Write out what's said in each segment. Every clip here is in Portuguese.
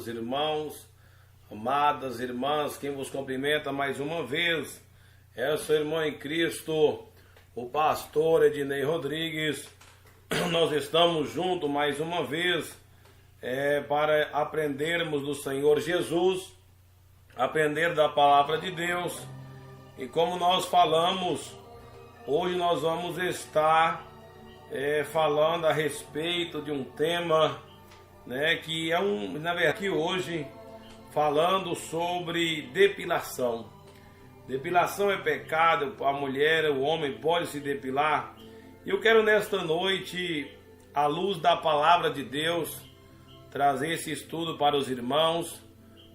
amados irmãos, amadas irmãs, quem vos cumprimenta mais uma vez é o seu irmão em Cristo, o pastor Ednei Rodrigues. Nós estamos juntos mais uma vez para aprendermos do Senhor Jesus, aprender da palavra de Deus. E como nós falamos, hoje nós vamos estar falando a respeito de um tema, que é na verdade, aqui hoje, falando sobre depilação. Depilação é pecado, a mulher, o homem pode se depilar. E eu quero nesta noite, à luz da palavra de Deus, trazer esse estudo para os irmãos,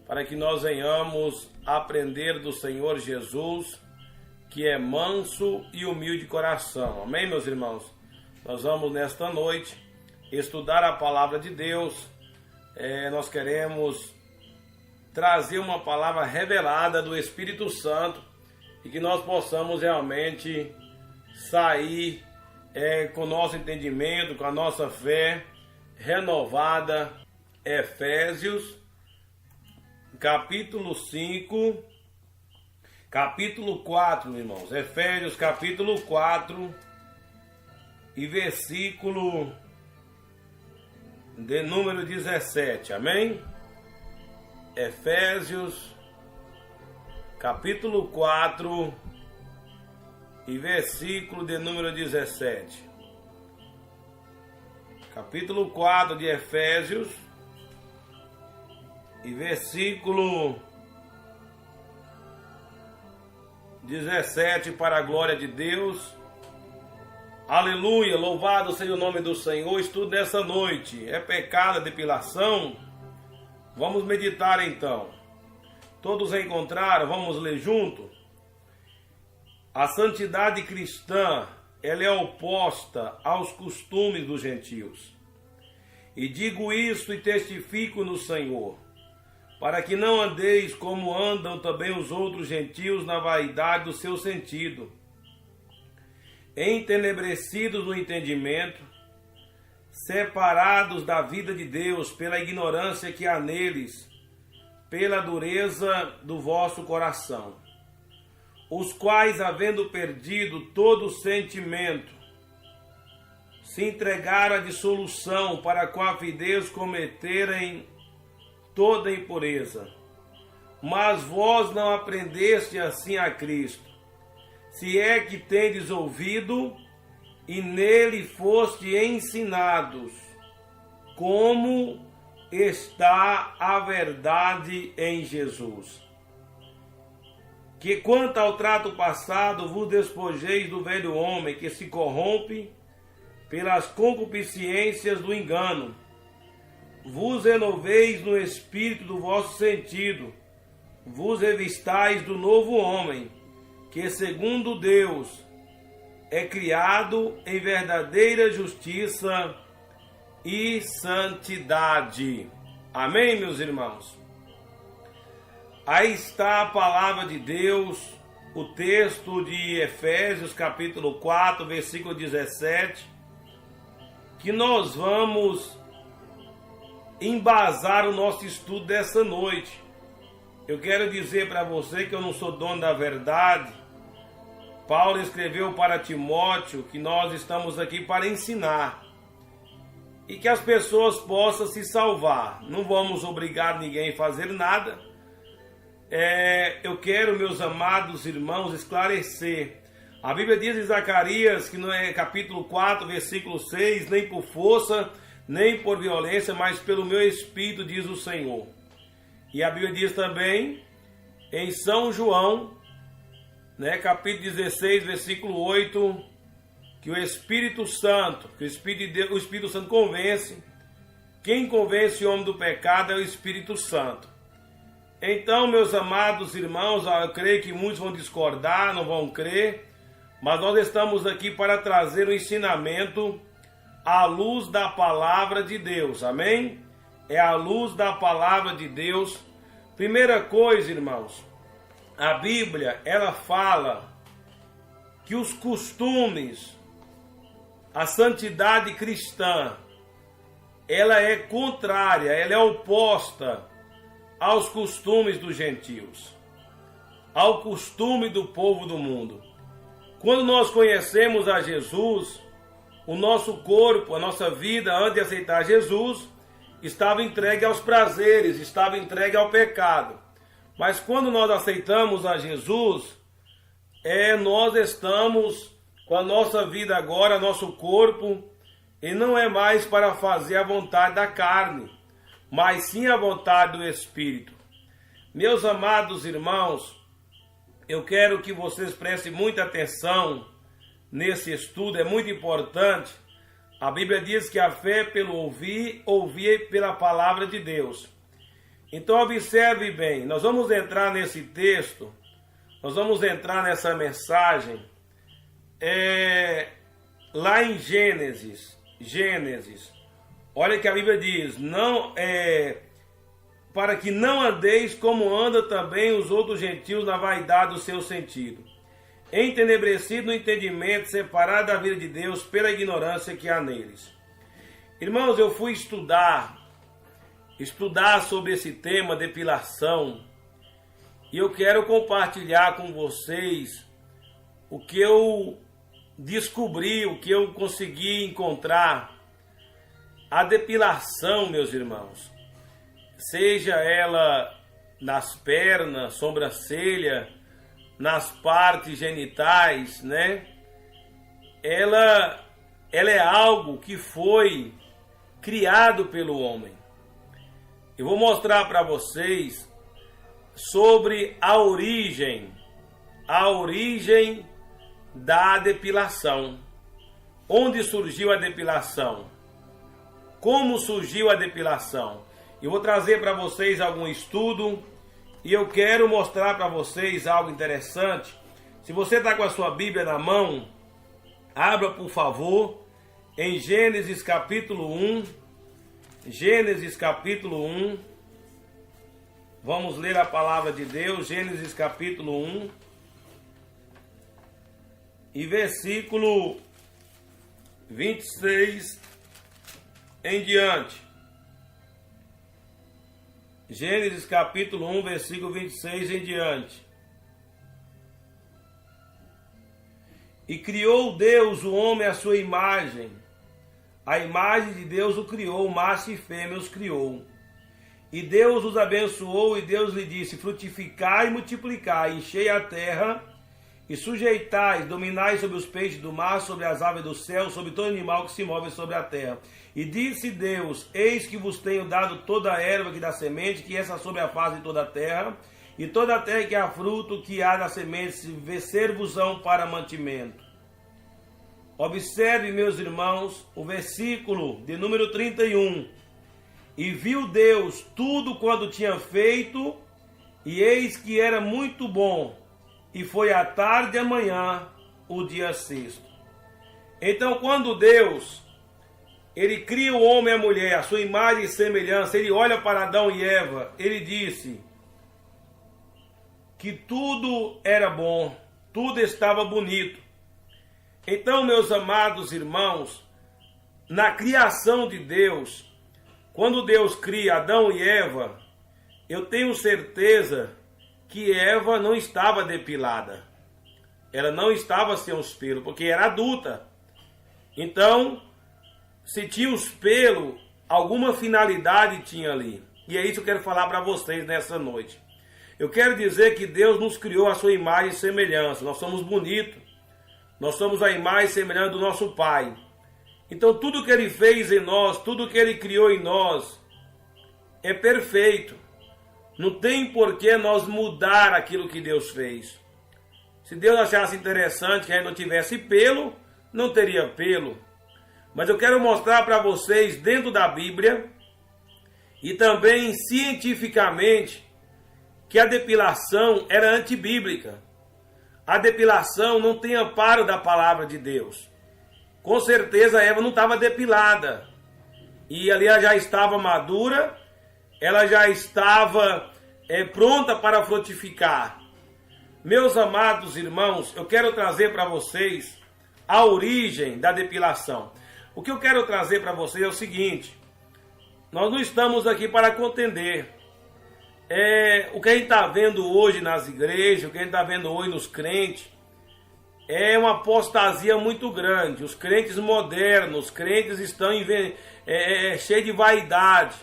para que nós venhamos aprender do Senhor Jesus, que é manso e humilde de coração. Amém, meus irmãos? Nós vamos nesta noite estudar a palavra de Deus. Nós queremos trazer uma palavra revelada do Espírito Santo e que nós possamos realmente sair com o nosso entendimento, com a nossa fé renovada. Efésios, capítulo 5, capítulo 4, irmãos. Efésios, capítulo 4 e versículo de número 17, amém? Efésios, capítulo 4 e versículo de número 17. Capítulo 4 de Efésios e versículo 17, para a glória de Deus. Aleluia, louvado seja o nome do Senhor. Estudo nessa noite, é pecado a depilação? Vamos meditar então. Todos encontraram? Vamos ler junto? A santidade cristã, ela é oposta aos costumes dos gentios. E digo isso e testifico no Senhor, para que não andeis como andam também os outros gentios na vaidade do seu sentido, entenebrecidos no entendimento, separados da vida de Deus pela ignorância que há neles, pela dureza do vosso coração, os quais, havendo perdido todo o sentimento, se entregaram à dissolução, para com avidez cometerem toda impureza. Mas vós não aprendeste assim a Cristo, se é que tendes ouvido e nele foste ensinados, como está a verdade em Jesus. Que quanto ao trato passado vos despojeis do velho homem que se corrompe pelas concupiscências do engano, vos renoveis no espírito do vosso sentido, vos revistais do novo homem, que segundo Deus é criado em verdadeira justiça e santidade. Amém, meus irmãos? Aí está a palavra de Deus, o texto de Efésios, capítulo 4, versículo 17, que nós vamos embasar o nosso estudo dessa noite. Eu quero dizer para você que eu não sou dono da verdade. Paulo escreveu para Timóteo que nós estamos aqui para ensinar e que as pessoas possam se salvar. Não vamos obrigar ninguém a fazer nada. Eu quero, meus amados irmãos, esclarecer. A Bíblia diz em Zacarias, que no capítulo 4, versículo 6, nem por força, nem por violência, mas pelo meu Espírito, diz o Senhor. E a Bíblia diz também em São João, capítulo 16, versículo 8, que o Espírito Santo, que o Espírito Santo convence. Quem convence o homem do pecado é o Espírito Santo. Então, meus amados irmãos, eu creio que muitos vão discordar, não vão crer, mas nós estamos aqui para trazer o ensinamento à luz da palavra de Deus, amém? É a luz da palavra de Deus. Primeira coisa, irmãos, a Bíblia, ela fala que os costumes, a santidade cristã, ela é contrária, ela é oposta aos costumes dos gentios, ao costume do povo do mundo. Quando nós conhecemos a Jesus, o nosso corpo, a nossa vida, antes de aceitar Jesus, estava entregue aos prazeres, estava entregue ao pecado. Mas quando nós aceitamos a Jesus, nós estamos com a nossa vida agora, nosso corpo, e não é mais para fazer a vontade da carne, mas sim a vontade do Espírito. Meus amados irmãos, eu quero que vocês prestem muita atenção nesse estudo, é muito importante. A Bíblia diz que a fé é pelo ouvir, ouvir pela palavra de Deus. Então observe bem, nós vamos entrar nesse texto, nós vamos entrar nessa mensagem, lá em Gênesis, olha que a Bíblia diz, para que não andeis como anda também os outros gentios na vaidade do seu sentido, entenebrecido no entendimento, separado da vida de Deus pela ignorância que há neles. Irmãos, eu fui estudar sobre esse tema, depilação, e eu quero compartilhar com vocês o que eu descobri, o que eu consegui encontrar. A depilação, meus irmãos, seja ela nas pernas, sobrancelha, nas partes genitais, né? Ela é algo que foi criado pelo homem. Eu vou mostrar para vocês sobre a origem da depilação. Onde surgiu a depilação? Como surgiu a depilação? Eu vou trazer para vocês algum estudo e eu quero mostrar para vocês algo interessante. Se você está com a sua Bíblia na mão, abra por favor em Gênesis capítulo 1. Gênesis capítulo 1. Vamos ler a palavra de Deus, Gênesis capítulo 1 e versículo 26 em diante. Gênesis capítulo 1, versículo 26 em diante. E criou Deus o homem à sua imagem. A imagem de Deus o criou, macho e fêmea os criou. E Deus os abençoou e Deus lhe disse, frutificai e multiplicai, enchei a terra e sujeitais, dominai sobre os peixes do mar, sobre as aves do céu, sobre todo animal que se move sobre a terra. E disse Deus, eis que vos tenho dado toda a erva que dá semente, que essa sobre a face de toda a terra, e toda a terra que há fruto, que há da semente, ser-vos-ão para mantimento. Observe, meus irmãos, o versículo de número 31. E viu Deus tudo quanto tinha feito, e eis que era muito bom, e foi à tarde e amanhã o dia sexto. Então, quando Deus, ele cria o homem e a mulher, a sua imagem e semelhança, ele olha para Adão e Eva, ele disse que tudo era bom, tudo estava bonito. Então, meus amados irmãos, na criação de Deus, quando Deus cria Adão e Eva, eu tenho certeza que Eva não estava depilada. Ela não estava sem os pelos, porque era adulta. Então, se tinha os pelos, alguma finalidade tinha ali. E é isso que eu quero falar para vocês nessa noite. Eu quero dizer que Deus nos criou a sua imagem e semelhança. Nós somos bonitos. Nós somos a imagem e semelhança do nosso Pai. Então tudo que Ele fez em nós, tudo que Ele criou em nós, é perfeito. Não tem por que nós mudar aquilo que Deus fez. Se Deus achasse interessante que a gente não tivesse pelo, não teria pelo. Mas eu quero mostrar para vocês dentro da Bíblia e também cientificamente que a depilação era antibíblica. A depilação não tem amparo da palavra de Deus. Com certeza Eva não estava depilada. E ali ela já estava madura, ela já estava pronta para frutificar. Meus amados irmãos, eu quero trazer para vocês a origem da depilação. O que eu quero trazer para vocês é o seguinte: nós não estamos aqui para contender. O que a gente está vendo hoje nas igrejas, o que a gente está vendo hoje nos crentes, é uma apostasia muito grande. Os crentes modernos, os crentes estão cheios de vaidade.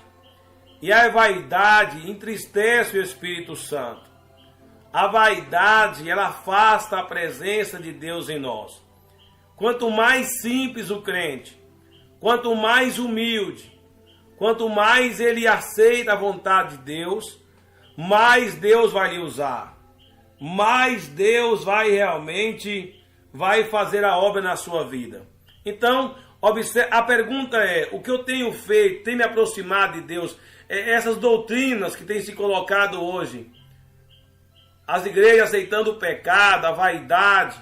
E a vaidade entristece o Espírito Santo. A vaidade, ela afasta a presença de Deus em nós. Quanto mais simples o crente, quanto mais humilde, quanto mais ele aceita a vontade de Deus, mais Deus vai lhe usar. Mais Deus vai fazer a obra na sua vida. Então, a pergunta é, o que eu tenho feito, tem me aproximado de Deus? Essas doutrinas que têm se colocado hoje, as igrejas aceitando o pecado, a vaidade,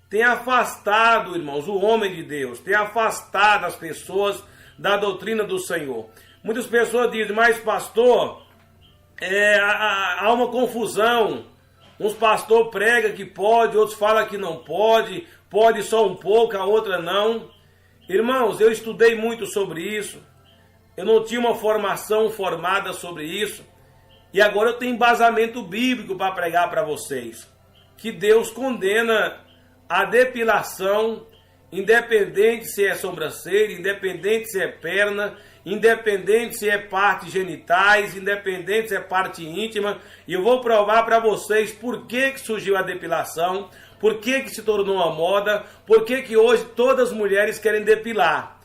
tem afastado, irmãos, o homem de Deus, tem afastado as pessoas da doutrina do Senhor. Muitas pessoas dizem, mas pastor, há uma confusão. Uns pastores pregam que pode, outros falam que não pode, pode só um pouco, a outra não. Irmãos, eu estudei muito sobre isso, eu não tinha uma formação formada sobre isso, e agora eu tenho embasamento bíblico para pregar para vocês, que Deus condena a depilação, independente se é sobrancelha, independente se é perna, independente se é partes genitais, independente se é parte íntima, e eu vou provar para vocês por que surgiu a depilação, por que se tornou uma moda, por que hoje todas as mulheres querem depilar.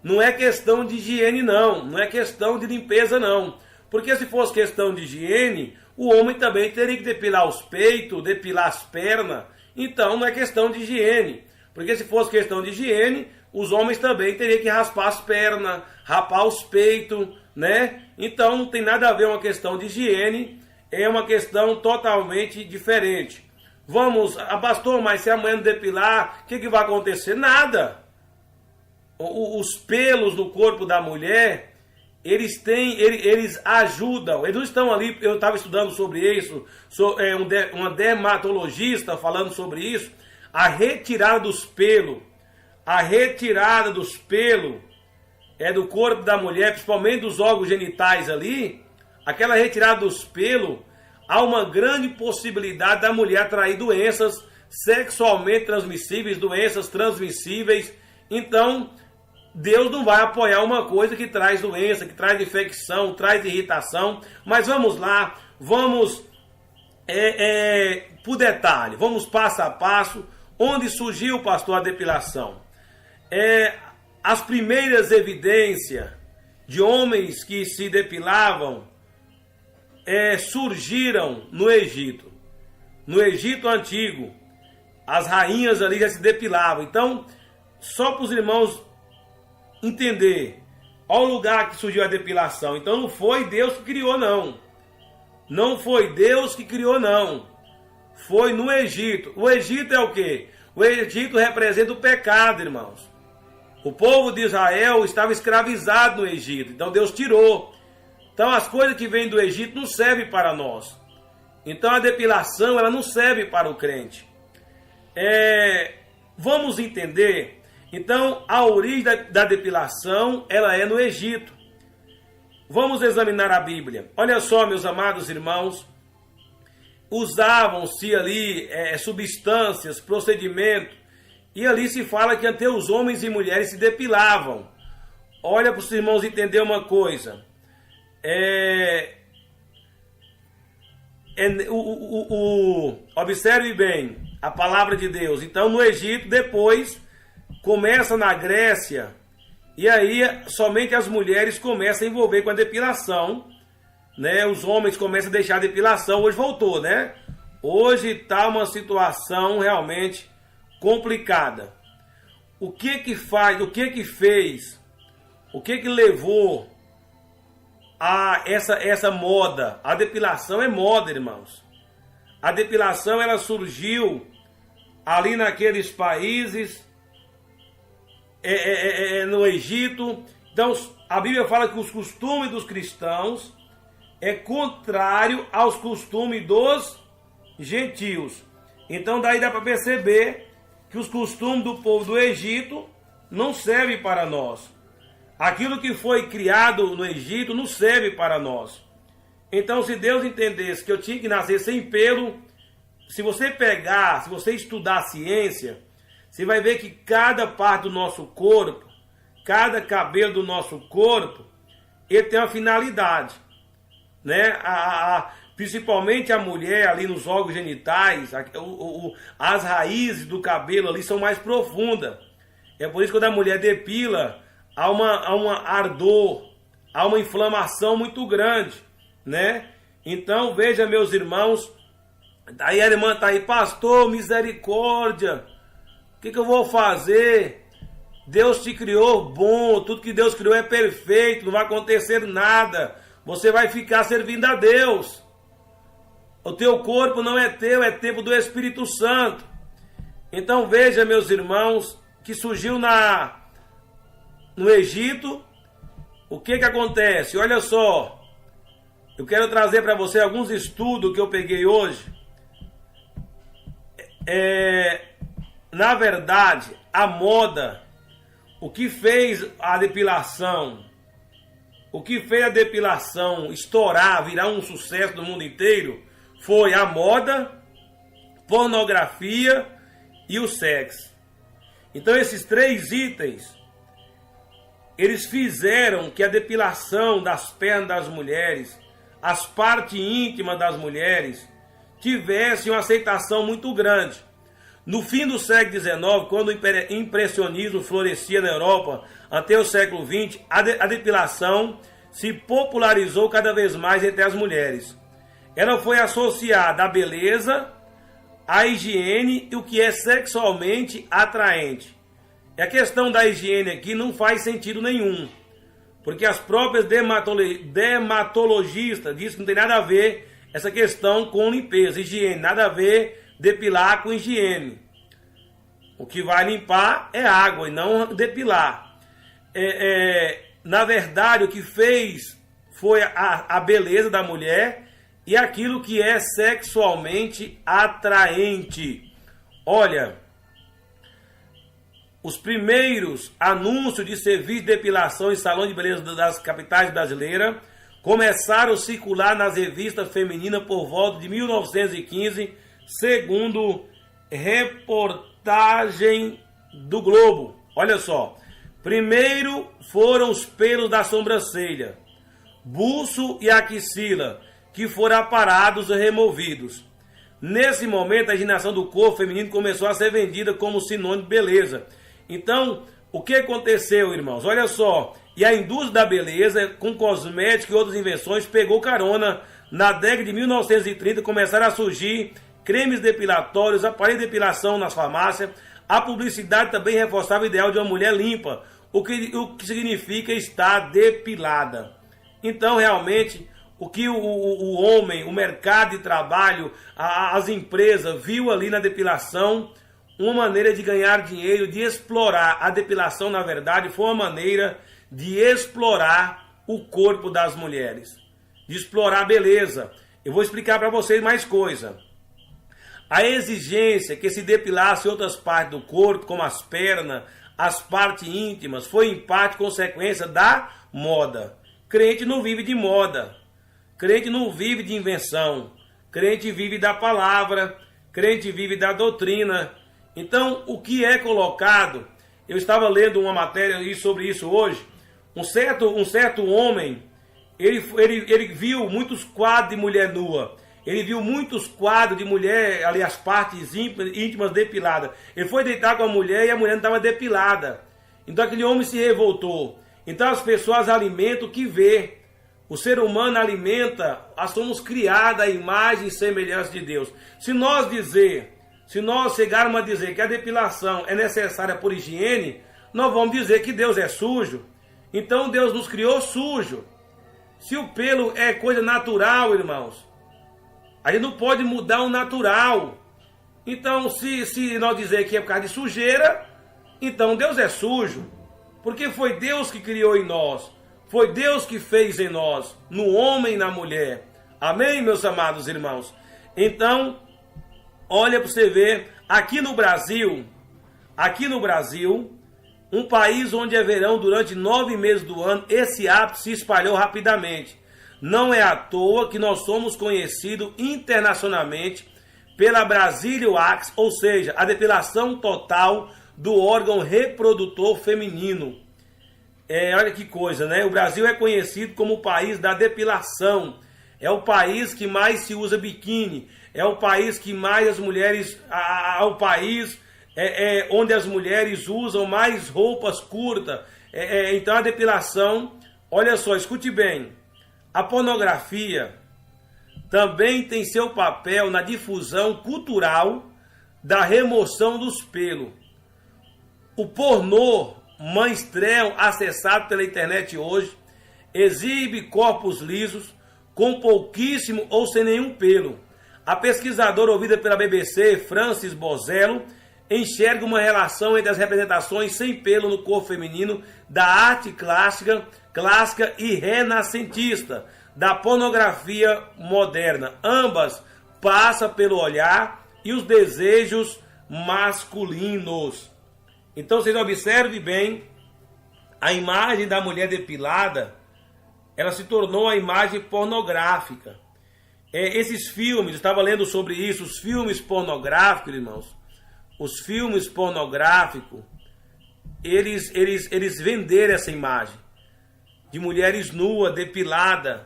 Não é questão de higiene não é questão de limpeza não, porque se fosse questão de higiene, o homem também teria que depilar os peitos, depilar as pernas, então não é questão de higiene, porque se fosse questão de higiene, os homens também teriam que raspar as pernas, rapar os peitos, né? Então não tem nada a ver uma questão de higiene, é uma questão totalmente diferente. Pastor, mas se amanhã não depilar, o que vai acontecer? Nada. Os pelos no corpo da mulher, eles ajudam, eles não estão ali, eu estava estudando sobre isso, uma dermatologista falando sobre isso, a retirada dos pelos do corpo da mulher, principalmente dos órgãos genitais ali, aquela retirada dos pelos, há uma grande possibilidade da mulher atrair doenças sexualmente transmissíveis, doenças transmissíveis. Então, Deus não vai apoiar uma coisa que traz doença, que traz infecção, traz irritação. Mas vamos lá, vamos por detalhe, vamos passo a passo. Onde surgiu, pastor, a depilação? As primeiras evidências de homens que se depilavam surgiram no Egito. No Egito antigo, as rainhas ali já se depilavam. Então, só para os irmãos entender, olha o lugar que surgiu a depilação. Então não foi Deus que criou não. Não foi Deus que criou não. Foi no Egito. O Egito é o quê? O Egito representa o pecado, irmãos. O povo de Israel estava escravizado no Egito. Então Deus tirou. Então as coisas que vêm do Egito não servem para nós. Então a depilação ela não serve para o crente. Vamos entender. Então a origem da depilação ela é no Egito. Vamos examinar a Bíblia. Olha só, meus amados irmãos. Usavam-se ali substâncias, procedimentos. E ali se fala que até os homens e mulheres se depilavam. Olha para os irmãos entenderem uma coisa. Observe bem a palavra de Deus. Então no Egito, depois começa na Grécia. E aí somente as mulheres começam a envolver com a depilação. Né? Os homens começam a deixar a depilação. Hoje voltou, né? Hoje está uma situação realmente complicada. O que que faz, o que que fez, o que que levou a essa moda? A depilação é moda, irmãos. A depilação ela surgiu ali naqueles países, no Egito. Então a Bíblia fala que os costumes dos cristãos é contrário aos costumes dos gentios. Então daí dá para perceber que os costumes do povo do Egito não servem para nós. Aquilo que foi criado no Egito não serve para nós. Então, se Deus entendesse que eu tinha que nascer sem pelo, se você estudar a ciência, você vai ver que cada parte do nosso corpo, cada cabelo do nosso corpo, ele tem uma finalidade, né? Principalmente a mulher ali nos órgãos genitais, as raízes do cabelo ali são mais profundas. É por isso que quando a mulher depila, há uma ardor, há uma inflamação muito grande, né? Então, veja, meus irmãos, daí a irmã está aí, pastor, misericórdia, o que eu vou fazer? Deus te criou bom, tudo que Deus criou é perfeito, não vai acontecer nada, você vai ficar servindo a Deus. O teu corpo não é teu, é tempo do Espírito Santo. Então veja, meus irmãos, que surgiu no Egito, o que acontece? Olha só, eu quero trazer para você alguns estudos que eu peguei hoje. Na verdade, a moda, o que fez a depilação estourar, virar um sucesso no mundo inteiro, foi a moda, pornografia e o sexo. Então esses 3 itens, eles fizeram que a depilação das pernas das mulheres, as partes íntimas das mulheres, tivesse uma aceitação muito grande. No fim do século XIX, quando o impressionismo florescia na Europa, até o século XX, a depilação se popularizou cada vez mais entre as mulheres. Ela foi associada à beleza, à higiene e o que é sexualmente atraente. E a questão da higiene aqui não faz sentido nenhum, porque as próprias dermatologistas dizem que não tem nada a ver essa questão com limpeza, higiene, nada a ver depilar com higiene. O que vai limpar é água e não depilar. Na verdade, o que fez foi a beleza da mulher e aquilo que é sexualmente atraente. Olha, os primeiros anúncios de serviço de depilação em salão de beleza das capitais brasileiras começaram a circular nas revistas femininas por volta de 1915, segundo reportagem do Globo. Olha só, primeiro foram os pelos da sobrancelha, buço e axila, que foram aparados e removidos. Nesse momento, a higienização do corpo feminino começou a ser vendida como sinônimo de beleza. Então, o que aconteceu, irmãos? Olha só, e a indústria da beleza, com cosméticos e outras invenções, pegou carona. Na década de 1930, começaram a surgir cremes depilatórios, aparelhos de depilação nas farmácias. A publicidade também reforçava o ideal de uma mulher limpa, o que significa estar depilada. Então, realmente, o que o homem, o mercado de trabalho, as empresas viu ali na depilação uma maneira de ganhar dinheiro, de explorar. A depilação, na verdade, foi uma maneira de explorar o corpo das mulheres, de explorar a beleza. Eu vou explicar para vocês mais coisa. A exigência que se depilasse outras partes do corpo, como as pernas, as partes íntimas, foi em parte consequência da moda. Crente não vive de moda. Crente não vive de invenção. Crente vive da palavra. Crente vive da doutrina. Então, o que é colocado... Eu estava lendo uma matéria sobre isso hoje. Um certo homem, ele viu muitos quadros de mulher nua. Ele viu muitos quadros de mulher, ali as partes íntimas depiladas. Ele foi deitar com a mulher e a mulher não estava depilada. Então aquele homem se revoltou. Então as pessoas alimentam o que vê. O ser humano alimenta, somos criados à imagem e semelhança de Deus. Se nós chegarmos a dizer que a depilação é necessária por higiene, nós vamos dizer que Deus é sujo. Então Deus nos criou sujo. Se o pelo é coisa natural, irmãos, a gente não pode mudar o natural. Então, se nós dizer que é por causa de sujeira, então Deus é sujo. Porque foi Deus que criou em nós. Foi Deus que fez em nós, no homem e na mulher. Amém, meus amados irmãos? Então, olha para você ver, aqui no Brasil, um país onde é verão durante 9 meses do ano, esse hábito se espalhou rapidamente. Não é à toa que nós somos conhecidos internacionalmente pela Brazilian Wax, ou seja, a depilação total do órgão reprodutor feminino. Olha que coisa, né? O Brasil é conhecido como o país da depilação. É o país que mais se usa biquíni. É o país que mais as mulheres... o país onde as mulheres usam mais roupas curtas. Então a depilação... Olha só, escute bem. A pornografia também tem seu papel na difusão cultural da remoção dos pelos. O pornô mainstream acessado pela internet hoje exibe corpos lisos com pouquíssimo ou sem nenhum pelo. A pesquisadora ouvida pela BBC, Frances Bozello, enxerga uma relação entre as representações sem pelo no corpo feminino da arte clássica e renascentista, da pornografia moderna. Ambas passam pelo olhar e os desejos masculinos. Então vocês observem bem, a imagem da mulher depilada, ela se tornou a imagem pornográfica. Esses filmes, eu estava lendo sobre isso, os filmes pornográficos, irmãos, os filmes pornográficos, eles venderam essa imagem de mulheres nuas, depiladas,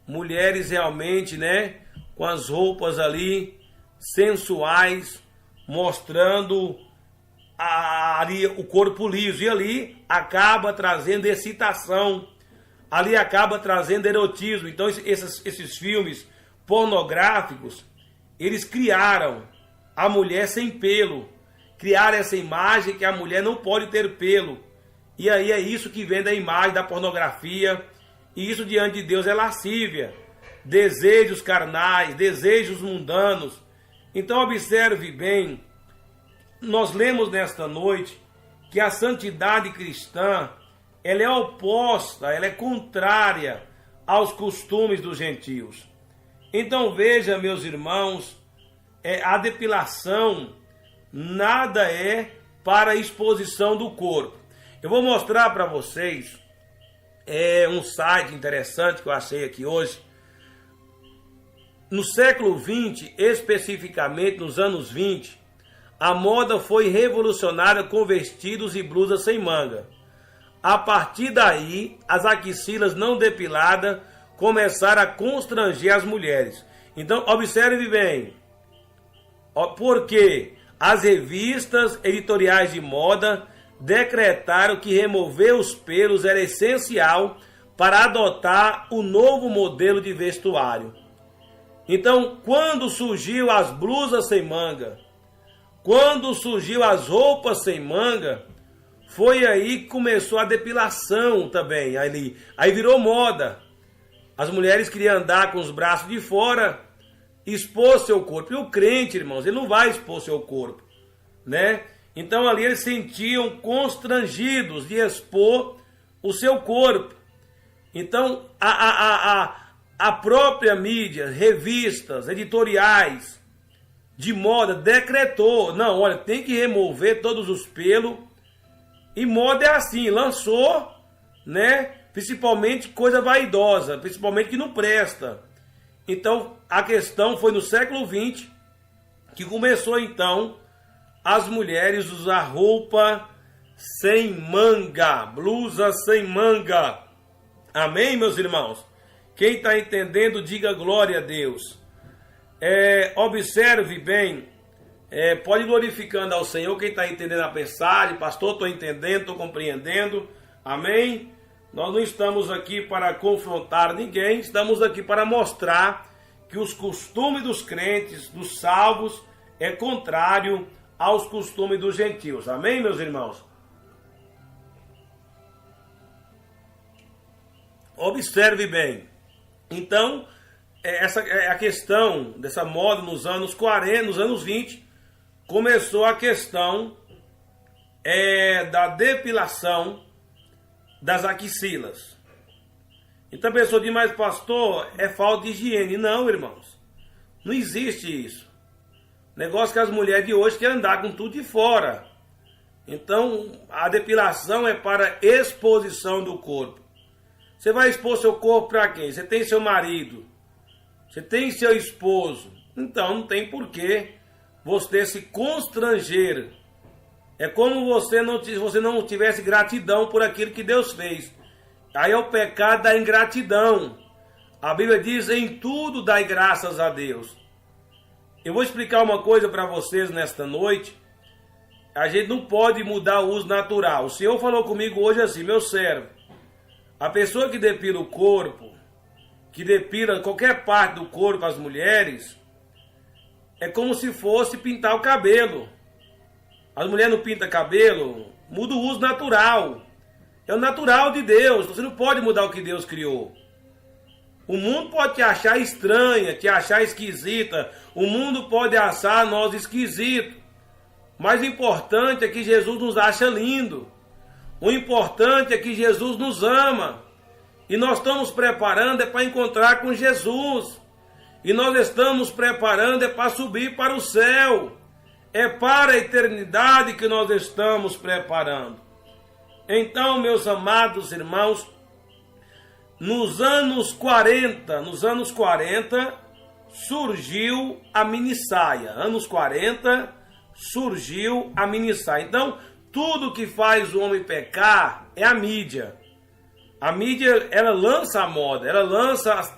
mulheres realmente, né, com as roupas ali sensuais, mostrando ali o corpo liso, e ali acaba trazendo excitação, ali acaba trazendo erotismo. Então esses filmes pornográficos, eles criaram a mulher sem pelo, criaram essa imagem que a mulher não pode ter pelo, e aí é isso que vem da imagem da pornografia, e isso diante de Deus é lascívia, desejos carnais, desejos mundanos. Então observe bem, nós lemos nesta noite que a santidade cristã, ela é oposta, ela é contrária aos costumes dos gentios. Então veja, meus irmãos, a depilação nada é para a exposição do corpo. Eu vou mostrar para vocês um site interessante que eu achei aqui hoje. No século XX, especificamente nos anos 20, a moda foi revolucionária com vestidos e blusas sem manga. A partir daí, as axilas não depiladas começaram a constranger as mulheres. Então, observe bem, porque as revistas editoriais de moda decretaram que remover os pelos era essencial para adotar o novo modelo de vestuário. Então, quando surgiu as blusas sem manga, quando surgiu as roupas sem manga, foi aí que começou a depilação também. Aí virou moda. As mulheres queriam andar com os braços de fora, expor seu corpo. E o crente, irmãos, ele não vai expor seu corpo, né? Então ali eles sentiam constrangidos de expor o seu corpo. Então a própria mídia, revistas, editoriais de moda decretou, não, olha, tem que remover todos os pelos. E moda é assim, lançou, né? Principalmente coisa vaidosa, principalmente que não presta. Então a questão foi no século XX que começou então as mulheres usar roupa sem manga, blusa sem manga. Amém, meus irmãos? Quem está entendendo, diga glória a Deus. Observe bem, pode ir glorificando ao Senhor. Quem está entendendo a mensagem, pastor, estou entendendo, estou compreendendo. Amém? Nós não estamos aqui para confrontar ninguém, estamos aqui para mostrar que os costumes dos crentes, dos salvos, é contrário aos costumes dos gentios. Amém, meus irmãos? Observe bem. Então, essa é a questão dessa moda nos anos 40, nos anos 20, começou a questão da depilação das axilas. Então a pessoa diz, mas pastor, é falta de higiene. Não, irmãos, não existe isso. Negócio que as mulheres de hoje querem andar com tudo de fora. Então a depilação é para exposição do corpo. Você vai expor seu corpo para quem? Você tem seu marido, você tem seu esposo, então não tem porquê você se constranger. É como você não tivesse gratidão por aquilo que Deus fez. Aí é o pecado da ingratidão. A Bíblia diz: em tudo dai graças a Deus. Eu vou explicar uma coisa para vocês nesta noite. A gente não pode mudar o uso natural. O Senhor falou comigo hoje assim: meu servo, a pessoa que depila o corpo, que depila qualquer parte do corpo, as mulheres, é como se fosse pintar o cabelo. As mulheres não pintam cabelo, muda o uso natural. É o natural de Deus. Você não pode mudar o que Deus criou. O mundo pode te achar estranha, te achar esquisita. O mundo pode achar nós esquisitos. Mas o importante é que Jesus nos acha lindo. O importante é que Jesus nos ama. E nós estamos preparando para encontrar com Jesus. E nós estamos preparando para subir para o céu. É para a eternidade que nós estamos preparando. Então, meus amados irmãos, nos anos 40, surgiu a minissaia. Anos 40, surgiu a minissaia. Então, tudo que faz o homem pecar é a mídia. A mídia, ela lança a moda,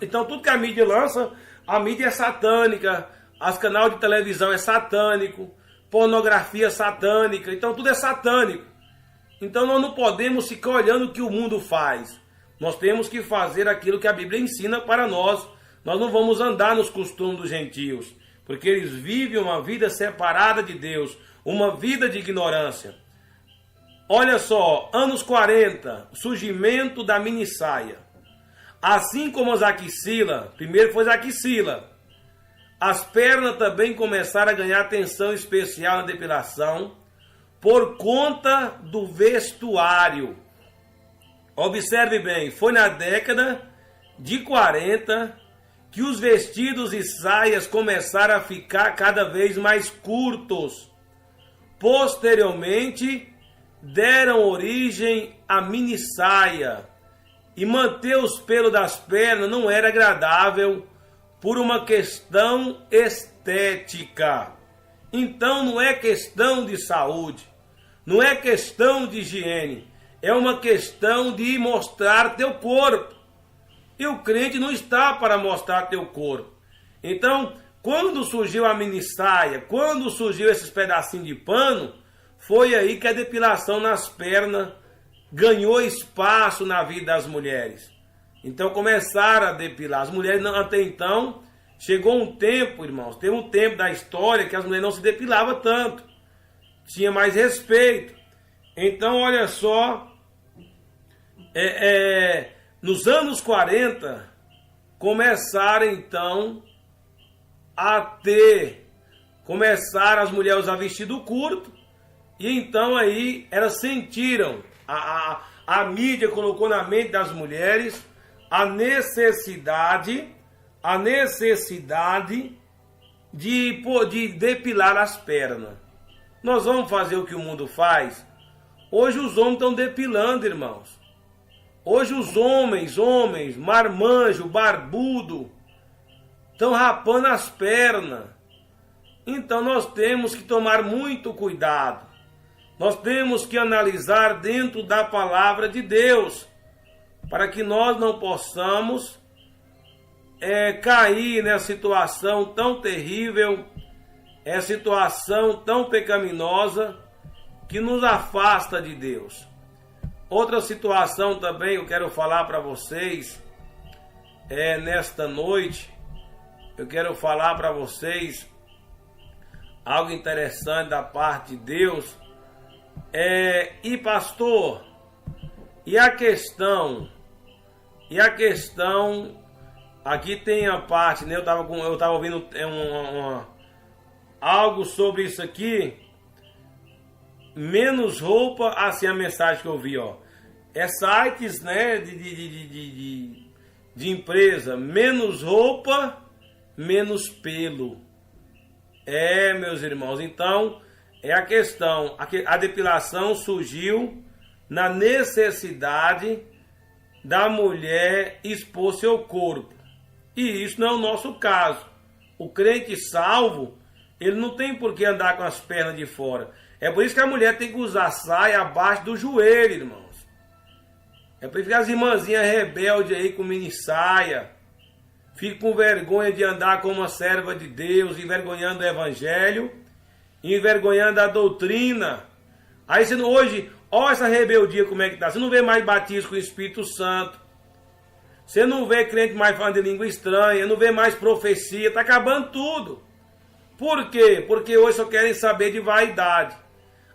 então tudo que a mídia lança, a mídia é satânica, os canais de televisão é satânico, pornografia é satânica, então tudo é satânico. Então nós não podemos ficar olhando o que o mundo faz. Nós temos que fazer aquilo que a Bíblia ensina para nós. Nós não vamos andar nos costumes dos gentios, porque eles vivem uma vida separada de Deus, uma vida de ignorância. Olha só, anos 40, surgimento da minissaia. Assim como as axilas, primeiro foi as axilas, as pernas também começaram a ganhar atenção especial na depilação por conta do vestuário. Observe bem, foi na década de 40 que os vestidos e saias começaram a ficar cada vez mais curtos. Posteriormente, deram origem à minissaia. E manter os pelos das pernas não era agradável por uma questão estética. Então não é questão de saúde, não é questão de higiene, é uma questão de mostrar teu corpo. E o crente não está para mostrar teu corpo. Então, quando surgiu a minissaia, quando surgiu esses pedacinhos de pano, foi aí que a depilação nas pernas ganhou espaço na vida das mulheres. Então começaram a depilar. As mulheres até então, chegou um tempo, irmãos, tem um tempo da história que as mulheres não se depilavam tanto. Tinha mais respeito. Então, olha só, nos anos 40, começaram então começaram as mulheres a usar vestido curto, e então aí elas sentiram, a mídia colocou na mente das mulheres a necessidade de depilar as pernas. Nós vamos fazer o que o mundo faz? Hoje os homens estão depilando, irmãos. Hoje os homens, marmanjo, barbudo, estão rapando as pernas. Então nós temos que tomar muito cuidado. Nós temos que analisar dentro da palavra de Deus, para que nós não possamos cair nessa situação tão terrível, situação tão pecaminosa, que nos afasta de Deus. Outra situação também eu quero falar para vocês, nesta noite, eu quero falar para vocês algo interessante da parte de Deus. E pastor, e a questão, aqui tem a parte, né? Eu estava ouvindo algo sobre isso aqui. Menos roupa, assim a mensagem que eu vi, ó. Sites, né, de empresa, menos roupa, menos pelo. Meus irmãos, então, a questão, a depilação surgiu na necessidade da mulher expor seu corpo. E isso não é o nosso caso. O crente salvo, ele não tem por que andar com as pernas de fora. É por isso que a mulher tem que usar saia abaixo do joelho, irmãos. É por isso que as irmãzinhas rebeldes aí com mini saia ficam com vergonha de andar como uma serva de Deus, envergonhando o evangelho, envergonhando a doutrina. Aí você não, hoje, olha essa rebeldia como é que tá. Você não vê mais batismo com o Espírito Santo. Você não vê crente mais falando de língua estranha, não vê mais profecia, tá acabando tudo. Por quê? Porque hoje só querem saber de vaidade.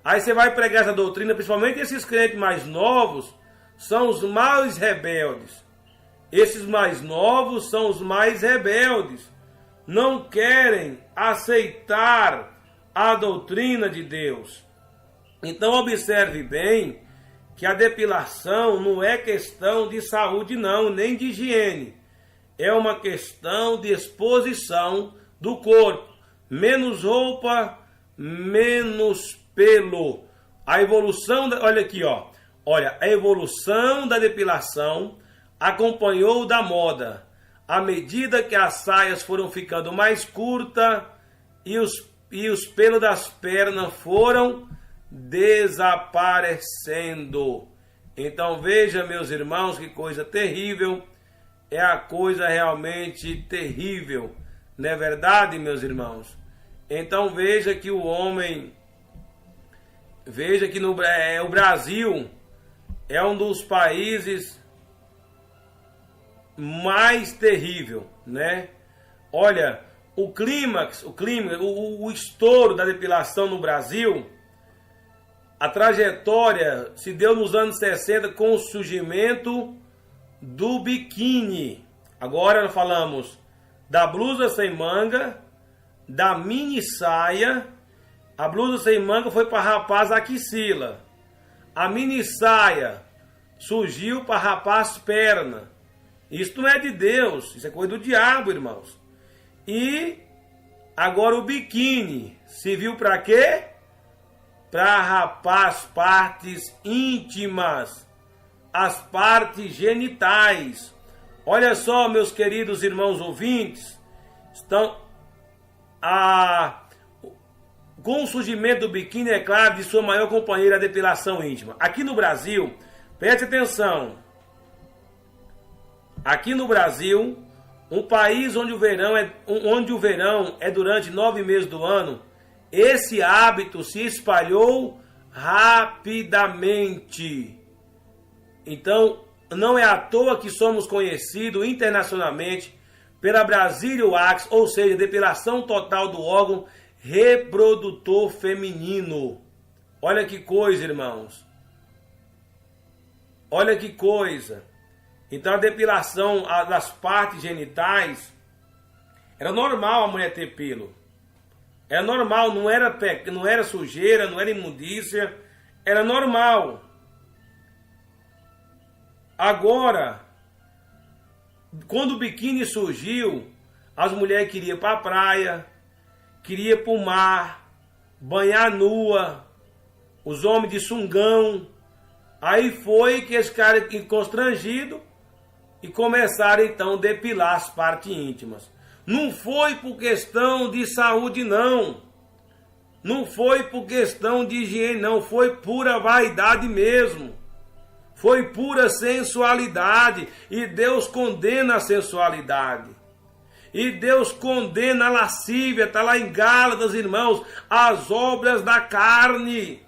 Aí você vai pregar essa doutrina, principalmente esses crentes mais novos, são os mais rebeldes. Esses mais novos são os mais rebeldes. Não querem aceitar a doutrina de Deus. Então observe bem que a depilação não é questão de saúde não, nem de higiene. É uma questão de exposição do corpo. Menos roupa, menos pelo. A evolução, olha aqui, ó. Olha, a evolução da depilação acompanhou da moda. À medida que as saias foram ficando mais curtas e os pelos das pernas foram desaparecendo. Então veja, meus irmãos, que coisa terrível. É a coisa realmente terrível. Não é verdade, meus irmãos? Então veja que o homem, veja que o Brasil é um dos países mais terrível, né? Olha, o estouro da depilação no Brasil, a trajetória se deu nos anos 60 com o surgimento do biquíni. Agora nós falamos da blusa sem manga, da mini saia. A blusa sem manga foi para rapaz a axila. A mini saia surgiu para rapar as pernas. Isso não é de Deus, isso é coisa do diabo, irmãos. E agora o biquíni serviu para quê? Para rapar as partes íntimas, as partes genitais. Olha só, meus queridos irmãos ouvintes, com o surgimento do biquíni, é claro, de sua maior companheira, a depilação íntima. Aqui no Brasil, preste atenção, aqui no Brasil, um país onde o verão é durante 9 meses do ano, esse hábito se espalhou rapidamente. Então, não é à toa que somos conhecidos internacionalmente pela Brazilian Wax, ou seja, depilação total do órgão reprodutor feminino. Olha que coisa, irmãos. Olha que coisa. Então a depilação das partes genitais, era normal a mulher ter pelo. Era normal, não era sujeira, não era imundícia, era normal. Agora, quando o biquíni surgiu, as mulheres queriam ir para a praia, queriam ir para o mar, banhar nua, os homens de sungão. Aí foi que esse cara constrangido e começaram então a depilar as partes íntimas. Não foi por questão de saúde, não. Não foi por questão de higiene, não. Foi pura vaidade mesmo. Foi pura sensualidade. E Deus condena a sensualidade. E Deus condena a lascívia. Está lá em Gálatas, irmãos. As obras da carne.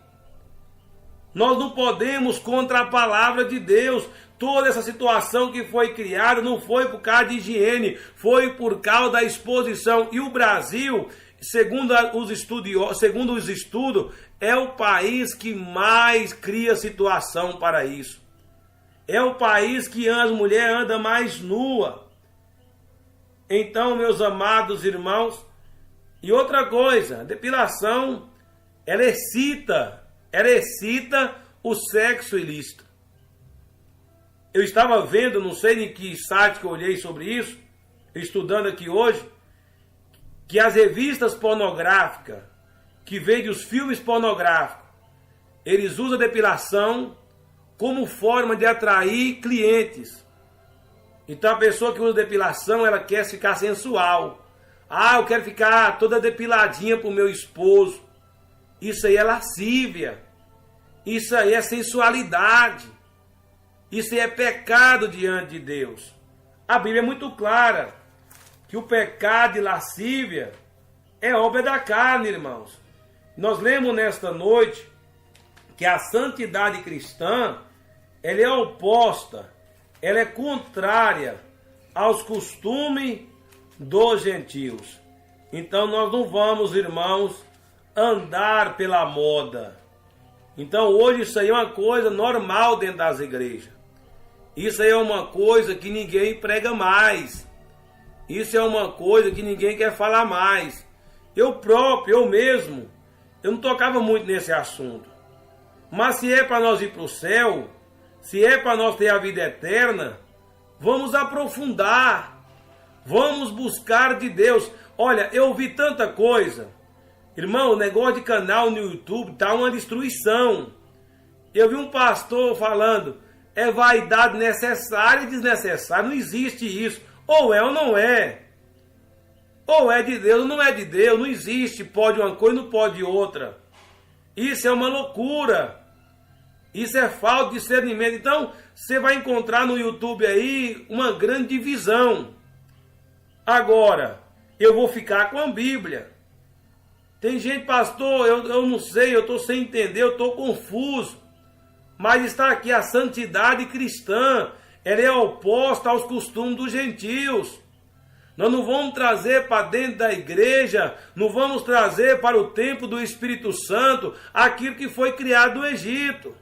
Nós não podemos contra a palavra de Deus. Toda essa situação que foi criada não foi por causa de higiene, foi por causa da exposição. E o Brasil, segundo os estudos, é o país que mais cria situação para isso. É o país que as mulheres andam mais nua. Então, meus amados irmãos, e outra coisa, a depilação, ela excita o sexo ilícito. Eu estava vendo, não sei em que site que eu olhei sobre isso, estudando aqui hoje, que as revistas pornográficas, que vendem os filmes pornográficos, eles usam depilação como forma de atrair clientes. Então a pessoa que usa depilação, ela quer ficar sensual. Ah, eu quero ficar toda depiladinha pro meu esposo. Isso aí é lascívia. Isso aí é sensualidade. Isso aí é pecado diante de Deus. A Bíblia é muito clara que o pecado de lascívia é obra da carne, irmãos. Nós lemos nesta noite que a santidade cristã, ela é oposta, ela é contrária aos costumes dos gentios. Então nós não vamos, irmãos, andar pela moda. Então hoje isso aí é uma coisa normal dentro das igrejas. Isso aí é uma coisa que ninguém prega mais. Isso é uma coisa que ninguém quer falar mais. Eu mesmo, eu não tocava muito nesse assunto. Mas se é para nós ir para o céu, se é para nós ter a vida eterna, vamos aprofundar. Vamos buscar de Deus. Olha, eu ouvi tanta coisa. Irmão, o negócio de canal no YouTube está uma destruição. Eu vi um pastor falando, é vaidade necessária e desnecessária. Não existe isso. Ou é ou não é. Ou é de Deus ou não é de Deus. Não existe. Pode uma coisa e não pode outra. Isso é uma loucura. Isso é falta de discernimento. Então, você vai encontrar no YouTube aí uma grande divisão. Agora, eu vou ficar com a Bíblia. Tem gente, pastor, eu não sei, eu estou sem entender, eu estou confuso. Mas está aqui a santidade cristã. Ela é oposta aos costumes dos gentios. Nós não vamos trazer para dentro da igreja, não vamos trazer para o templo do Espírito Santo aquilo que foi criado no Egito.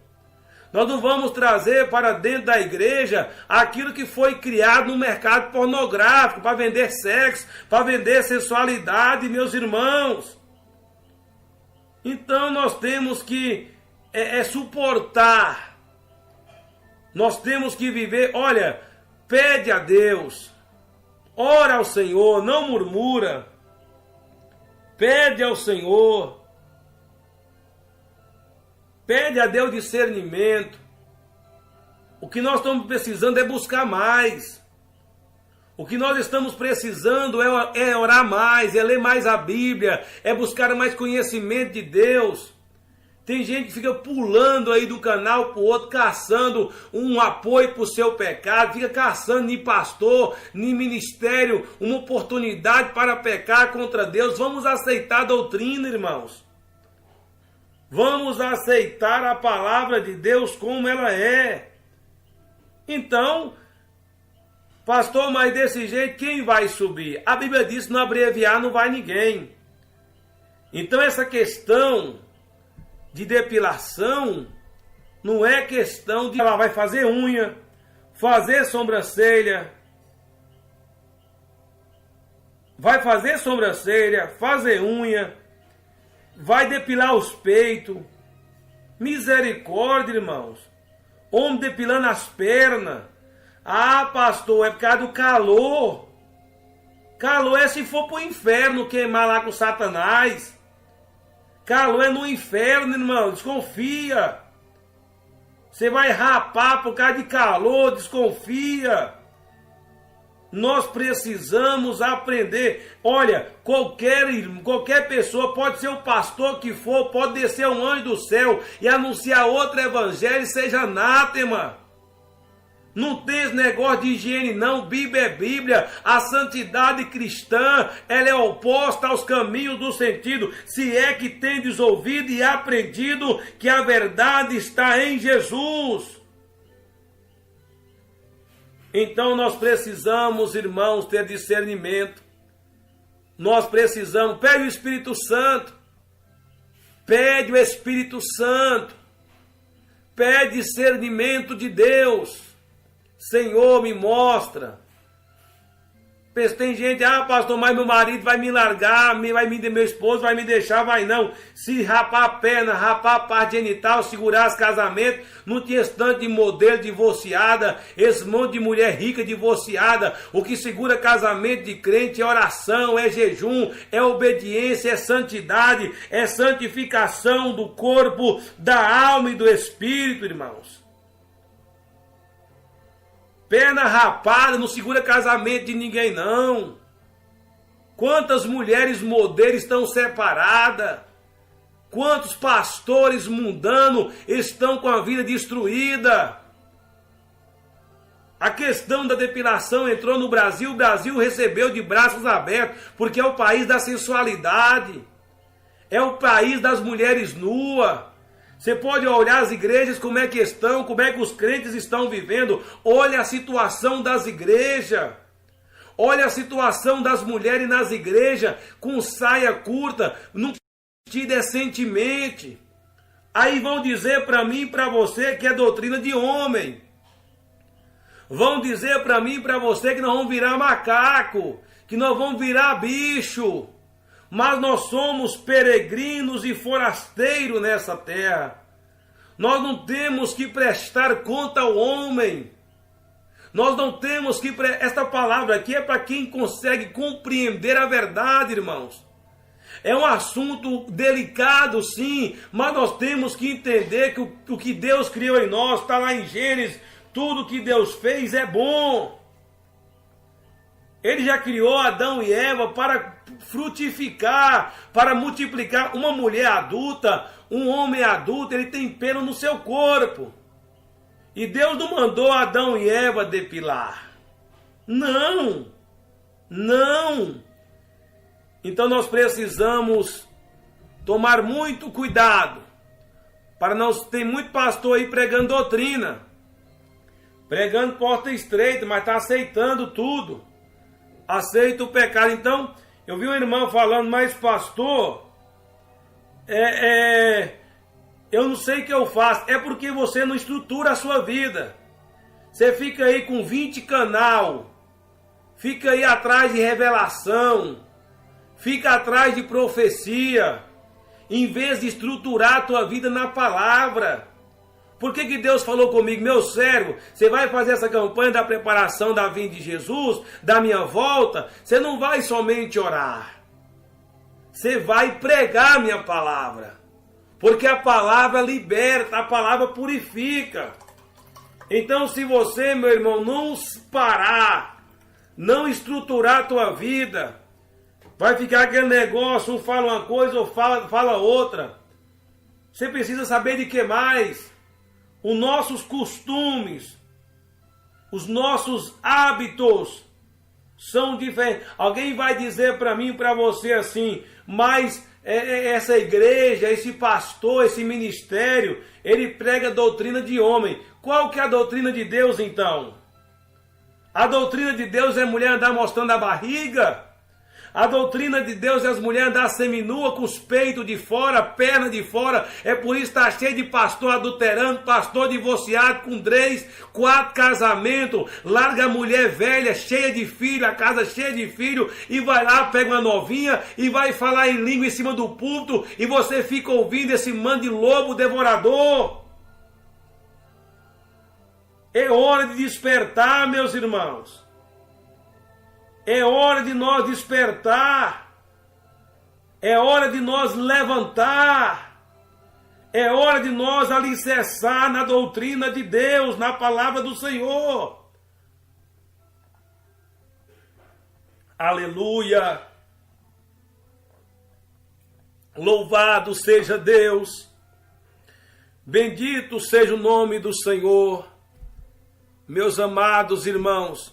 Nós não vamos trazer para dentro da igreja aquilo que foi criado no mercado pornográfico, para vender sexo, para vender sensualidade, meus irmãos. Então nós temos que suportar. Nós temos que viver, olha, pede a Deus, ora ao Senhor, não murmura, pede ao Senhor, pede a Deus discernimento. O que nós estamos precisando é buscar mais. O que nós estamos precisando é orar mais, é ler mais a Bíblia, é buscar mais conhecimento de Deus. Tem gente que fica pulando aí do canal para o outro, caçando um apoio para o seu pecado, fica caçando nem pastor, nem ministério, uma oportunidade para pecar contra Deus. Vamos aceitar a doutrina, irmãos. Vamos aceitar a palavra de Deus como ela é. Então, pastor, mas desse jeito quem vai subir? A Bíblia diz que não abreviar não vai ninguém. Então essa questão de depilação não é questão de ela vai fazer unha, fazer sobrancelha, fazer unha, vai depilar os peitos. Misericórdia, irmãos. Homem depilando as pernas. Ah, pastor, é por causa do calor. Calor é se for para o inferno queimar lá com Satanás. Calor é no inferno, irmão, desconfia. Você vai rapar por causa de calor, desconfia. Nós precisamos aprender. Olha, qualquer pessoa, pode ser o pastor que for, pode descer um anjo do céu e anunciar outro evangelho e seja anátema. Não tem esse negócio de higiene não, Bíblia é Bíblia, a santidade cristã, ela é oposta aos caminhos do sentido, se é que tendes ouvido e aprendido que a verdade está em Jesus. Então nós precisamos, irmãos, ter discernimento, nós precisamos, pede o Espírito Santo, pede o Espírito Santo, pede discernimento de Deus. Senhor, me mostra. Tem gente, pastor, mas meu marido vai me largar, meu esposo vai me deixar, vai não. Se rapar a perna, rapar a parte genital, segurar os casamentos, não tinha esse tanto de modelo divorciada, esse monte de mulher rica divorciada. O que segura casamento de crente é oração, é jejum, é obediência, é santidade, é santificação do corpo, da alma e do espírito, irmãos. Perna rapada, não segura casamento de ninguém não. Quantas mulheres modelos estão separadas? Quantos pastores mundanos estão com a vida destruída? A questão da depilação entrou no Brasil, o Brasil recebeu de braços abertos, porque é o país da sensualidade, é o país das mulheres nuas. Você pode olhar as igrejas, como é que estão, como é que os crentes estão vivendo. Olha a situação das igrejas. Olha a situação das mulheres nas igrejas, com saia curta, não vestir decentemente. Aí vão dizer para mim e para você que é doutrina de homem. Vão dizer para mim e para você que nós vamos virar macaco, que nós vamos virar bicho. Mas nós somos peregrinos e forasteiros nessa terra. Nós não temos que prestar conta ao homem. Nós não temos que... Esta palavra aqui é para quem consegue compreender a verdade, irmãos. É um assunto delicado, sim, mas nós temos que entender que o que Deus criou em nós, está lá em Gênesis, tudo que Deus fez é bom. Ele já criou Adão e Eva para frutificar, para multiplicar. Uma mulher adulta, um homem adulto, ele tem pelo no seu corpo. E Deus não mandou Adão e Eva depilar. Não. Não. Então nós precisamos tomar muito cuidado. Para não ter muito pastor aí pregando doutrina. Pregando porta estreita, mas está aceitando tudo. Aceita o pecado. Então, eu vi um irmão falando, mas pastor, eu não sei o que eu faço. É porque você não estrutura a sua vida. Você fica aí com 20 canal, fica aí atrás de revelação, fica atrás de profecia, em vez de estruturar a tua vida na palavra. Por que Deus falou comigo, meu servo, você vai fazer essa campanha da preparação da vinda de Jesus, da minha volta, você não vai somente orar, você vai pregar a minha palavra, porque a palavra liberta, a palavra purifica. Então se você, meu irmão, não parar, não estruturar a tua vida, vai ficar aquele negócio, um fala uma coisa ou fala outra. Você precisa saber de que mais? Os nossos costumes, os nossos hábitos são diferentes. Alguém vai dizer para mim e para você assim, mas essa igreja, esse pastor, esse ministério, ele prega doutrina de homem. Qual que é a doutrina de Deus então? A doutrina de Deus é mulher andar mostrando a barriga? A doutrina de Deus é as mulheres andar seminua com os peitos de fora, perna de fora. É por isso que está cheio de pastor adulterando, pastor divorciado com 3, 4 casamentos. Larga a mulher velha, cheia de filho, a casa cheia de filho, e vai lá, pega uma novinha e vai falar em língua em cima do púlpito, e você fica ouvindo esse mano de lobo devorador. É hora de despertar, meus irmãos. É hora de nós despertar. É hora de nós levantar. É hora de nós alicerçar na doutrina de Deus, na palavra do Senhor. Aleluia. Louvado seja Deus. Bendito seja o nome do Senhor. Meus amados irmãos,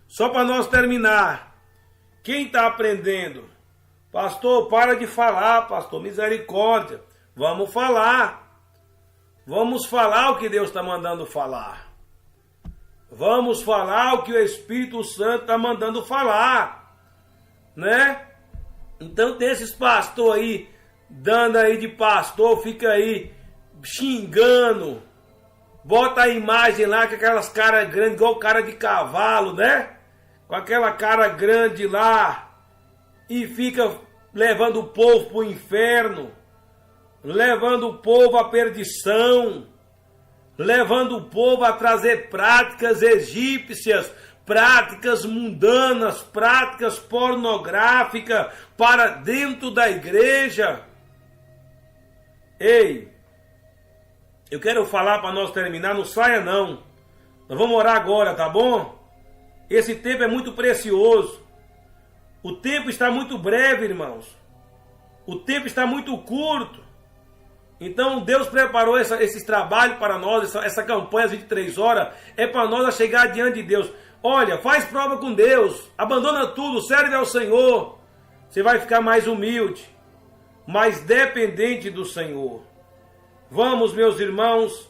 só para nós terminar, quem está aprendendo? Pastor, para de falar, pastor, misericórdia. Vamos falar. Vamos falar o que Deus está mandando falar. Vamos falar o que o Espírito Santo está mandando falar. Né? Então tem esses pastores aí, dando aí de pastor, fica aí xingando. Bota a imagem lá com aquelas caras grandes, igual cara de cavalo, né? Com aquela cara grande lá, e fica levando o povo para o inferno, levando o povo à perdição, levando o povo a trazer práticas egípcias, práticas mundanas, práticas pornográficas para dentro da igreja. Ei, eu quero falar para nós terminar, não saia não. Nós vamos orar agora, tá bom? Esse tempo é muito precioso. O tempo está muito breve, irmãos. O tempo está muito curto. Então Deus preparou esses trabalhos para nós, essa campanha às 23 horas, é para nós chegar diante de Deus. Olha, faz prova com Deus, abandona tudo, serve ao Senhor. Você vai ficar mais humilde, mais dependente do Senhor. Vamos, meus irmãos,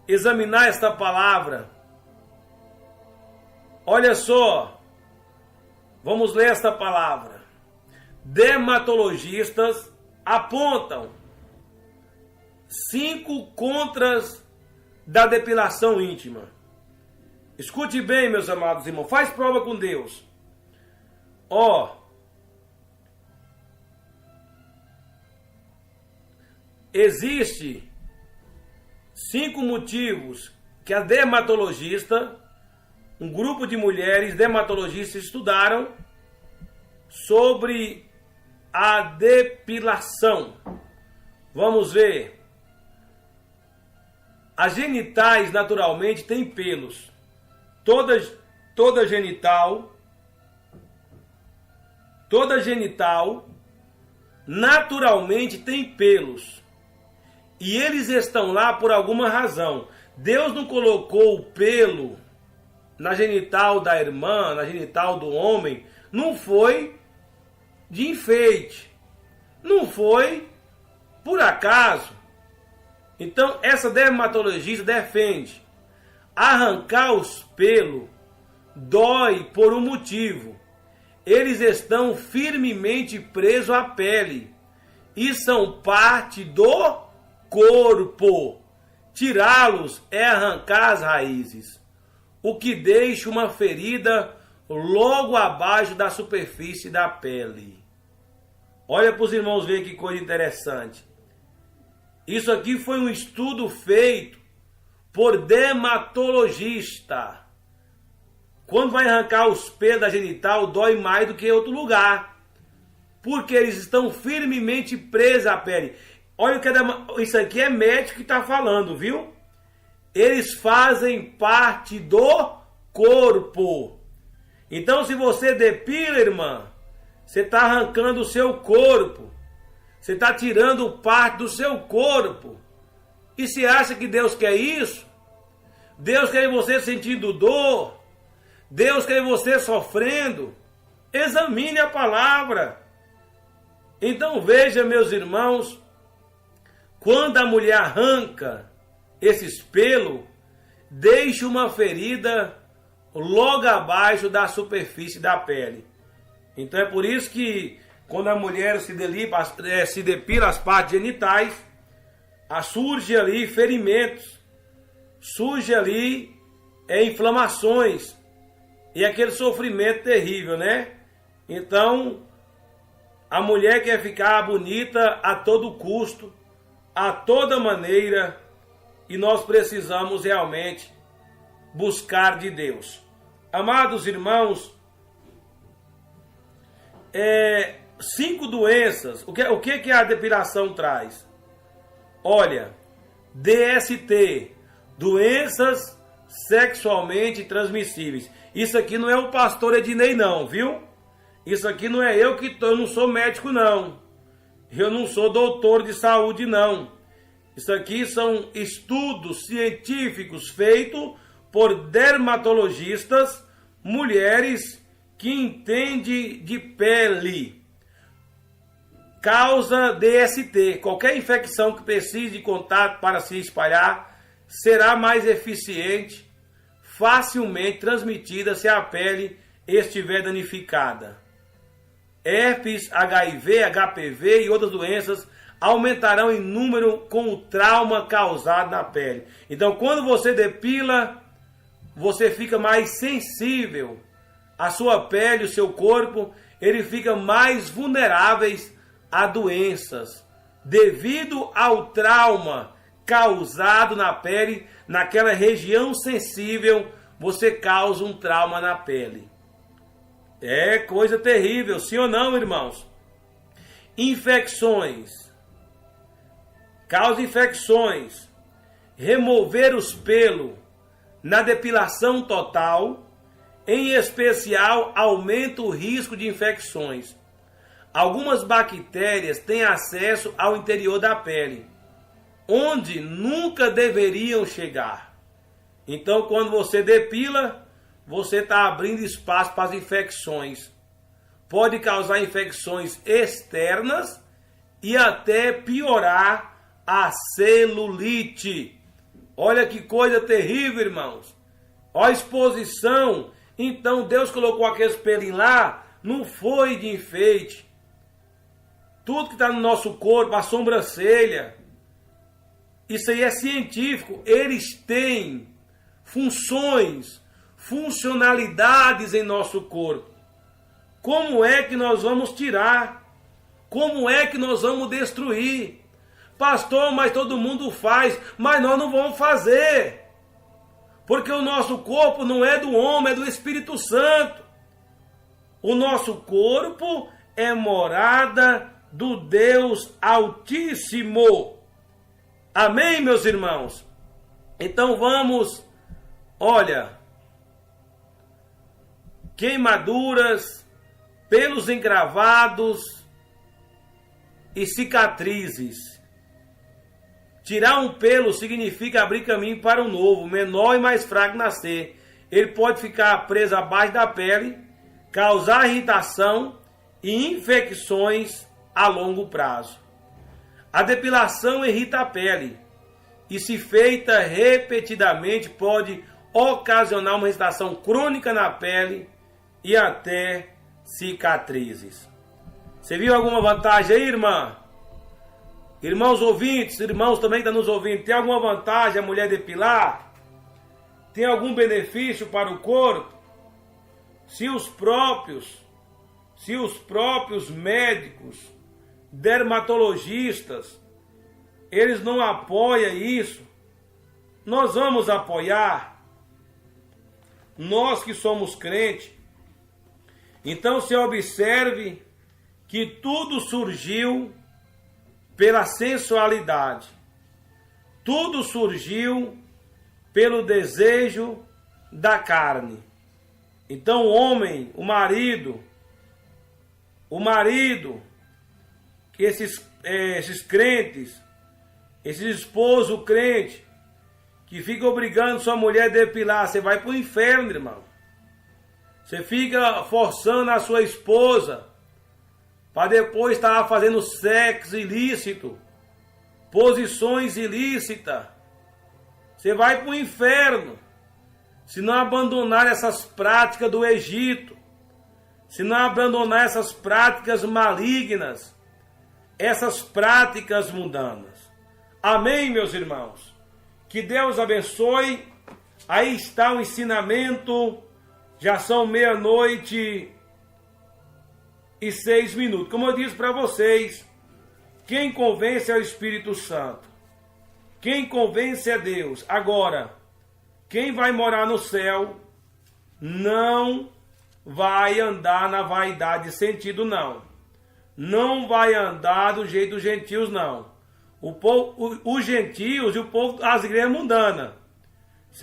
examinar esta palavra. Olha só, vamos ler esta palavra. Dermatologistas apontam 5 contras da depilação íntima. Escute bem, meus amados irmãos, faz prova com Deus. Existe 5 motivos que a dermatologista, um grupo de mulheres dermatologistas estudaram sobre a depilação. Vamos ver. As genitais naturalmente têm pelos. Toda genital naturalmente tem pelos. E eles estão lá por alguma razão. Deus não colocou o pelo na genital da irmã, na genital do homem, não foi de enfeite. Não foi por acaso. Então, essa dermatologista defende: arrancar os pelos dói por um motivo. Eles estão firmemente presos à pele e são parte do corpo. Tirá-los é arrancar as raízes, o que deixa uma ferida logo abaixo da superfície da pele. Olha para os irmãos verem que coisa interessante. Isso aqui foi um estudo feito por dermatologista. Quando vai arrancar os pelos da genital, dói mais do que em outro lugar. Porque eles estão firmemente presos à pele. Olha o que isso aqui é médico que está falando, viu? Eles fazem parte do corpo. Então, se você depila, irmã, você está arrancando o seu corpo. Você está tirando parte do seu corpo. E se acha que Deus quer isso? Deus quer você sentindo dor. Deus quer você sofrendo. Examine a palavra. Então veja, meus irmãos, quando a mulher arranca esses pelos, deixa uma ferida logo abaixo da superfície da pele. Então é por isso que quando a mulher se depila as partes genitais, surge ali ferimentos, surge ali inflamações e aquele sofrimento terrível, né? Então, a mulher quer ficar bonita a todo custo, a toda maneira, e nós precisamos realmente buscar de Deus. Amados irmãos, 5 doenças. O que a depilação traz? Olha, DST, doenças sexualmente transmissíveis. Isso aqui não é o pastor Ednei não, viu? Isso aqui não é eu não sou médico não. Eu não sou doutor de saúde não. Isso aqui são estudos científicos feitos por dermatologistas, mulheres que entendem de pele. Causa DST. Qualquer infecção que precise de contato para se espalhar será mais eficiente, facilmente transmitida se a pele estiver danificada. Herpes, HIV, HPV e outras doenças aumentarão em número com o trauma causado na pele. Então, quando você depila, você fica mais sensível. A sua pele, o seu corpo, ele fica mais vulneráveis a doenças, devido ao trauma causado na pele, naquela região sensível, você causa um trauma na pele. É coisa terrível, sim ou não, irmãos? Infecções. Causa infecções. Remover os pelos na depilação total, em especial aumenta o risco de infecções. Algumas bactérias têm acesso ao interior da pele, onde nunca deveriam chegar. Então, quando você depila, você está abrindo espaço para as infecções. Pode causar infecções externas e até piorar a celulite. Olha que coisa terrível, irmãos. Olha a exposição. Então, Deus colocou aqueles pelinhos lá, não foi de enfeite. Tudo que está no nosso corpo, a sobrancelha, isso aí é científico. Eles têm funções, funcionalidades em nosso corpo. Como é que nós vamos tirar? Como é que nós vamos destruir? Pastor, mas todo mundo faz, mas nós não vamos fazer. Porque o nosso corpo não é do homem, é do Espírito Santo. O nosso corpo é morada do Deus Altíssimo. Amém, meus irmãos? Então vamos, olha, queimaduras, pelos encravados e cicatrizes. Tirar um pelo significa abrir caminho para um novo, menor e mais fraco nascer. Ele pode ficar preso abaixo da pele, causar irritação e infecções a longo prazo. A depilação irrita a pele e, se feita repetidamente, pode ocasionar uma irritação crônica na pele e até cicatrizes. Você viu alguma vantagem aí, irmã? Irmãos ouvintes, irmãos também que estão nos ouvindo, tem alguma vantagem a mulher depilar? Tem algum benefício para o corpo? Se os próprios médicos, dermatologistas, eles não apoiam isso, nós vamos apoiar. Nós que somos crentes. Então se observe que tudo surgiu pela sensualidade. Tudo surgiu pelo desejo da carne. Então o homem, o marido, que esses crentes, esses esposos crentes, que ficam obrigando sua mulher a depilar, você vai para o inferno, irmão. Você fica forçando a sua esposa para depois estar fazendo sexo ilícito, posições ilícitas. Você vai para o inferno se não abandonar essas práticas do Egito, se não abandonar essas práticas malignas, essas práticas mundanas. Amém, meus irmãos? Que Deus abençoe. Aí está o ensinamento. Já são 00:06. Como eu disse para vocês, quem convence é o Espírito Santo. Quem convence é Deus. Agora, quem vai morar no céu não vai andar na vaidade de sentido, não. Não vai andar do jeito dos gentios, não. Os gentios e o povo, as igrejas mundanas,